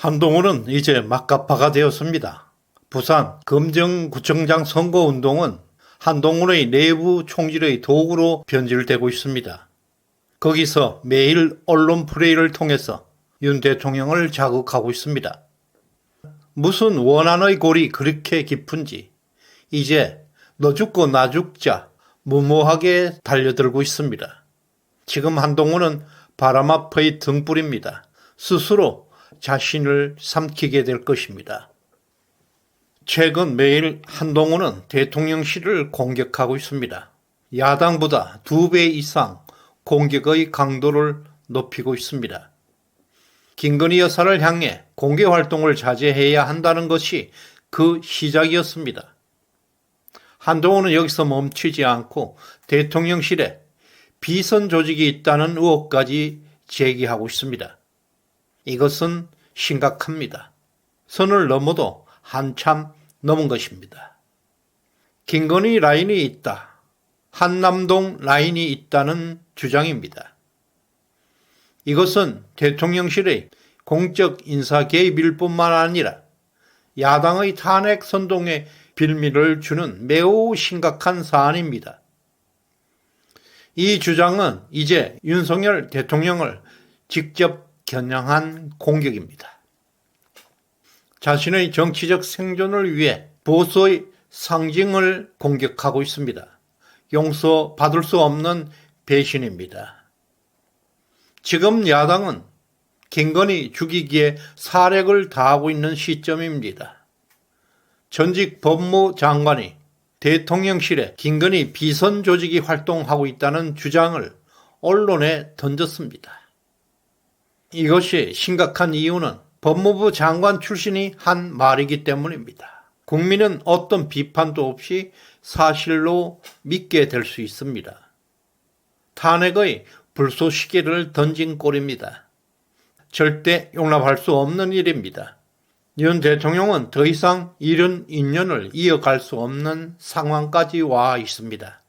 한동훈은 이제 막가파가 되었습니다. 부산 금정구청장 선거운동은 한동훈의 내부 총질의 도구로 변질되고 있습니다. 거기서 매일 언론 플레이를 통해서 윤 대통령을 자극하고 있습니다. 무슨 원한의 골이 그렇게 깊은지 이제 너 죽고 나 죽자 무모하게 달려들고 있습니다. 지금 한동훈은 바람 앞의 등불입니다. 스스로 자신을 삼키게 될 것입니다. 최근 매일 한동훈은 대통령실을 공격하고 있습니다. 야당보다 2배 이상 공격의 강도를 높이고 있습니다. 김건희 여사를 향해 공개활동을 자제해야 한다는 것이 그 시작이었습니다. 한동훈은 여기서 멈추지 않고 대통령실에 비선 조직이 있다는 의혹까지 제기하고 있습니다. 이것은 심각합니다. 선을 넘어도 한참 넘은 것입니다. 김건희 라인이 있다. 한남동 라인이 있다는 주장입니다. 이것은 대통령실의 공적 인사 개입일 뿐만 아니라 야당의 탄핵 선동에 빌미를 주는 매우 심각한 사안입니다. 이 주장은 이제 윤석열 대통령을 직접 겨냥한 공격입니다. 자신의 정치적 생존을 위해 보수의 상징을 공격하고 있습니다. 용서받을 수 없는 배신입니다. 지금 야당은 김건희 죽이기에 사력을 다하고 있는 시점입니다. 전직 법무장관이 대통령실에 김건희 비선 조직이 활동하고 있다는 주장을 언론에 던졌습니다. 이것이 심각한 이유는 법무부 장관 출신이 한 말이기 때문입니다. 국민은 어떤 비판도 없이 사실로 믿게 될 수 있습니다. 탄핵의 불쏘시개를 던진 꼴입니다. 절대 용납할 수 없는 일입니다. 윤 대통령은 더 이상 이런 인연을 이어갈 수 없는 상황까지 와 있습니다.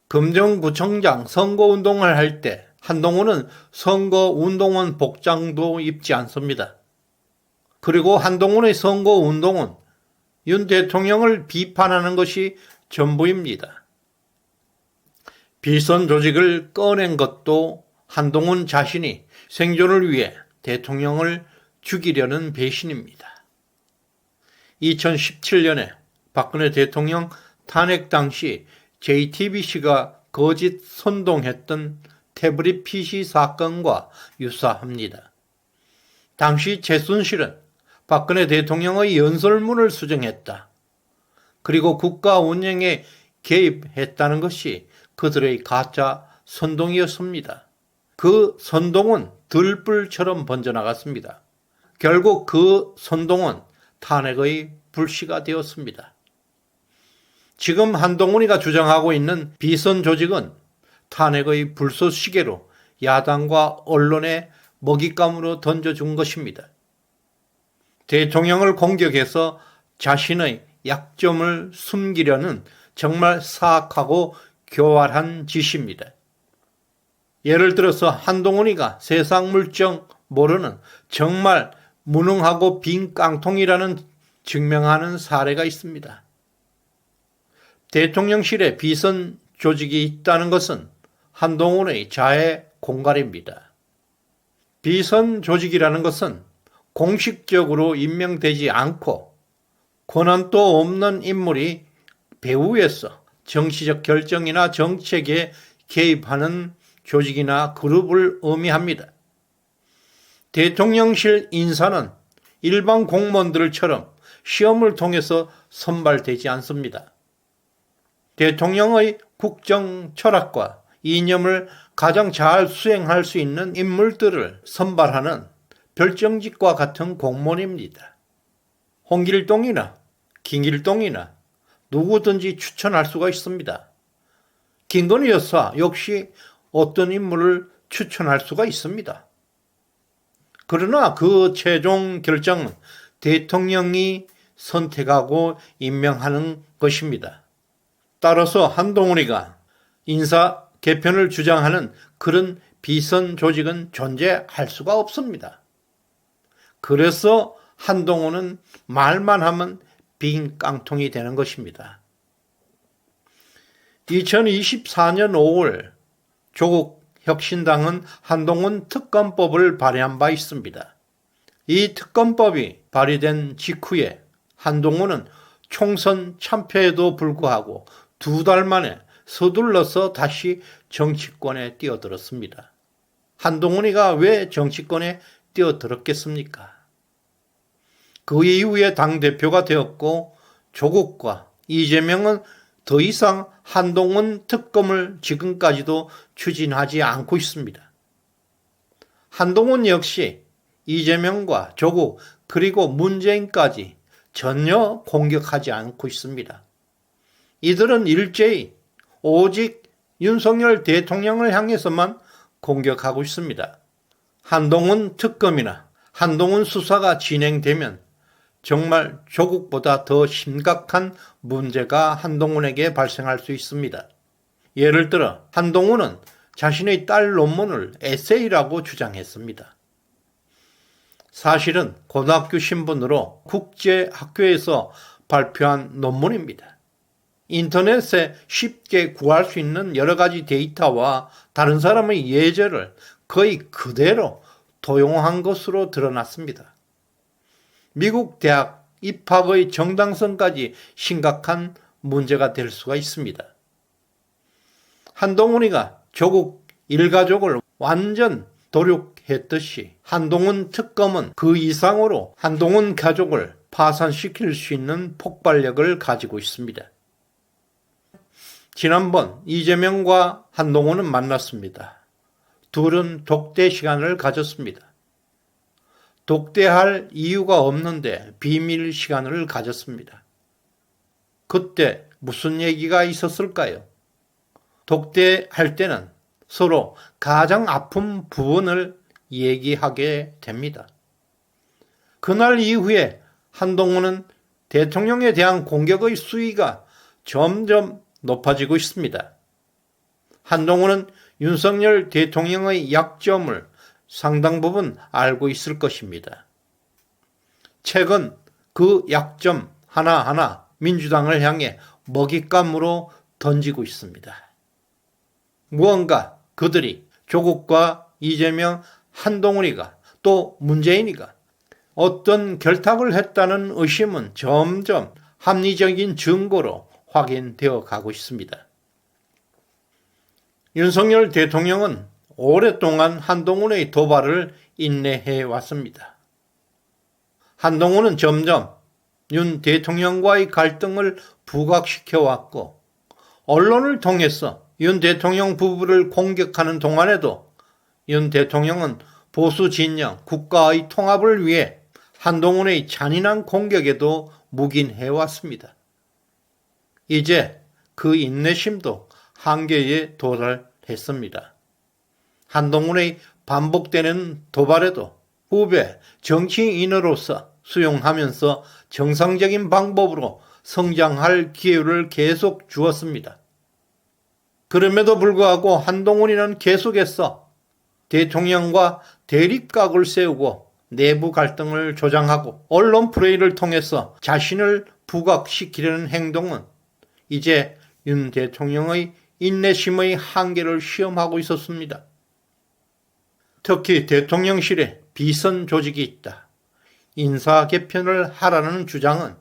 금정구청장 선거운동을 할 때 한동훈은 선거운동원 복장도 입지 않습니다. 그리고 한동훈의 선거운동은 윤 대통령을 비판하는 것이 전부입니다. 비선 조직을 꺼낸 것도 한동훈 자신이 생존을 위해 대통령을 죽이려는 배신입니다. 2017년에 박근혜 대통령 탄핵 당시 JTBC가 거짓 선동했던 태블릿 PC 사건과 유사합니다. 당시 최순실은 박근혜 대통령의 연설문을 수정했다. 그리고 국가 운영에 개입했다는 것이 그들의 가짜 선동이었습니다. 그 선동은 들불처럼 번져나갔습니다. 결국 그 선동은 탄핵의 불씨가 되었습니다. 지금 한동훈이가 주장하고 있는 비선 조직은 탄핵의 불쏘시개로 야당과 언론에 먹잇감으로 던져준 것입니다. 대통령을 공격해서 자신의 약점을 숨기려는 정말 사악하고 교활한 짓입니다. 예를 들어서 한동훈이가 세상 물정 모르는 정말 무능하고 빈 깡통이라는 증명하는 사례가 있습니다. 대통령실에 비선 조직이 있다는 것은 한동훈의 자해 공갈입니다. 비선 조직이라는 것은 공식적으로 임명되지 않고 권한도 없는 인물이 배후에서 정치적 결정이나 정책에 개입하는 조직이나 그룹을 의미합니다. 대통령실 인사는 일반 공무원들처럼 시험을 통해서 선발되지 않습니다. 대통령의 국정 철학과 이념을 가장 잘 수행할 수 있는 인물들을 선발하는 별정직과 같은 공무원입니다. 홍길동이나 김길동이나 누구든지 추천할 수가 있습니다. 김건희 여사 역시 어떤 인물을 추천할 수가 있습니다. 그러나 그 최종 결정은 대통령이 선택하고 임명하는 것입니다. 따라서 한동훈이가 인사 개편을 주장하는 그런 비선 조직은 존재할 수가 없습니다. 그래서 한동훈은 말만 하면 빈 깡통이 되는 것입니다. 2024년 5월 조국 혁신당은 한동훈 특검법을 발의한 바 있습니다. 이 특검법이 발의된 직후에 한동훈은 총선 참패에도 불구하고 2달 만에 서둘러서 다시 정치권에 뛰어들었습니다. 한동훈이가 왜 정치권에 뛰어들었겠습니까? 그 이후에 당대표가 되었고 조국과 이재명은 더 이상 한동훈 특검을 지금까지도 추진하지 않고 있습니다. 한동훈 역시 이재명과 조국 그리고 문재인까지 전혀 공격하지 않고 있습니다. 이들은 일제히 오직 윤석열 대통령을 향해서만 공격하고 있습니다. 한동훈 특검이나 한동훈 수사가 진행되면 정말 조국보다 더 심각한 문제가 한동훈에게 발생할 수 있습니다. 예를 들어 한동훈은 자신의 딸 논문을 에세이라고 주장했습니다. 사실은 고등학교 신분으로 국제학교에서 발표한 논문입니다. 인터넷에 쉽게 구할 수 있는 여러 가지 데이터와 다른 사람의 예제를 거의 그대로 도용한 것으로 드러났습니다. 미국 대학 입학의 정당성까지 심각한 문제가 될 수가 있습니다. 한동훈이가 조국 일가족을 완전 도륙했듯이 한동훈 특검은 그 이상으로 한동훈 가족을 파산시킬 수 있는 폭발력을 가지고 있습니다. 지난번 이재명과 한동훈은 만났습니다. 둘은 독대 시간을 가졌습니다. 독대할 이유가 없는데 비밀 시간을 가졌습니다. 그때 무슨 얘기가 있었을까요? 독대할 때는 서로 가장 아픈 부분을 얘기하게 됩니다. 그날 이후에 한동훈은 대통령에 대한 공격의 수위가 점점 높아지고 있습니다. 한동훈은 윤석열 대통령의 약점을 상당 부분 알고 있을 것입니다. 최근 그 약점 하나하나 민주당을 향해 먹잇감으로 던지고 있습니다. 무언가 그들이 조국과 이재명, 한동훈이가 또 문재인이가 어떤 결탁을 했다는 의심은 점점 합리적인 증거로 확인되어 가고 있습니다. 윤석열 대통령은 오랫동안 한동훈의 도발을 인내해 왔습니다. 한동훈은 점점 윤 대통령과의 갈등을 부각시켜 왔고 언론을 통해서 윤 대통령 부부를 공격하는 동안에도 윤 대통령은 보수 진영 국가의 통합을 위해 한동훈의 잔인한 공격에도 묵인해 왔습니다. 이제 그 인내심도 한계에 도달했습니다. 한동훈의 반복되는 도발에도 후배 정치인으로서 수용하면서 정상적인 방법으로 성장할 기회를 계속 주었습니다. 그럼에도 불구하고 한동훈이는 계속해서 대통령과 대립각을 세우고 내부 갈등을 조장하고 언론 플레이를 통해서 자신을 부각시키려는 행동은 이제 윤 대통령의 인내심의 한계를 시험하고 있었습니다. 특히 대통령실에 비선 조직이 있다. 인사 개편을 하라는 주장은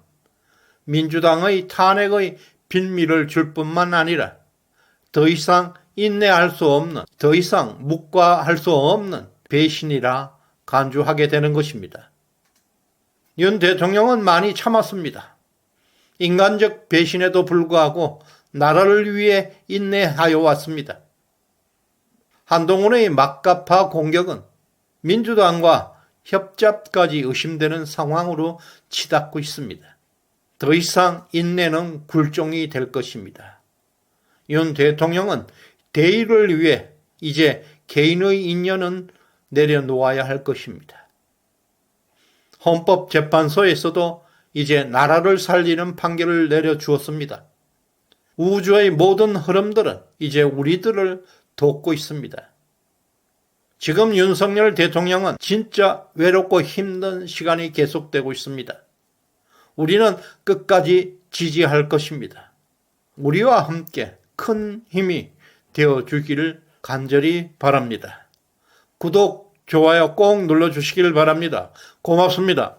민주당의 탄핵의 빌미를 줄 뿐만 아니라 더 이상 인내할 수 없는, 더 이상 묵과할 수 없는 배신이라 간주하게 되는 것입니다. 윤 대통령은 많이 참았습니다. 인간적 배신에도 불구하고 나라를 위해 인내하여 왔습니다. 한동훈의 막가파 공격은 민주당과 협잡까지 의심되는 상황으로 치닫고 있습니다. 더 이상 인내는 굴종이 될 것입니다. 윤 대통령은 대의를 위해 이제 개인의 인연은 내려놓아야 할 것입니다. 헌법재판소에서도 이제 나라를 살리는 판결을 내려주었습니다. 우주의 모든 흐름들은 이제 우리들을 돕고 있습니다. 지금 윤석열 대통령은 진짜 외롭고 힘든 시간이 계속되고 있습니다. 우리는 끝까지 지지할 것입니다. 우리와 함께 큰 힘이 되어주기를 간절히 바랍니다. 구독, 좋아요 꼭 눌러주시길 바랍니다. 고맙습니다.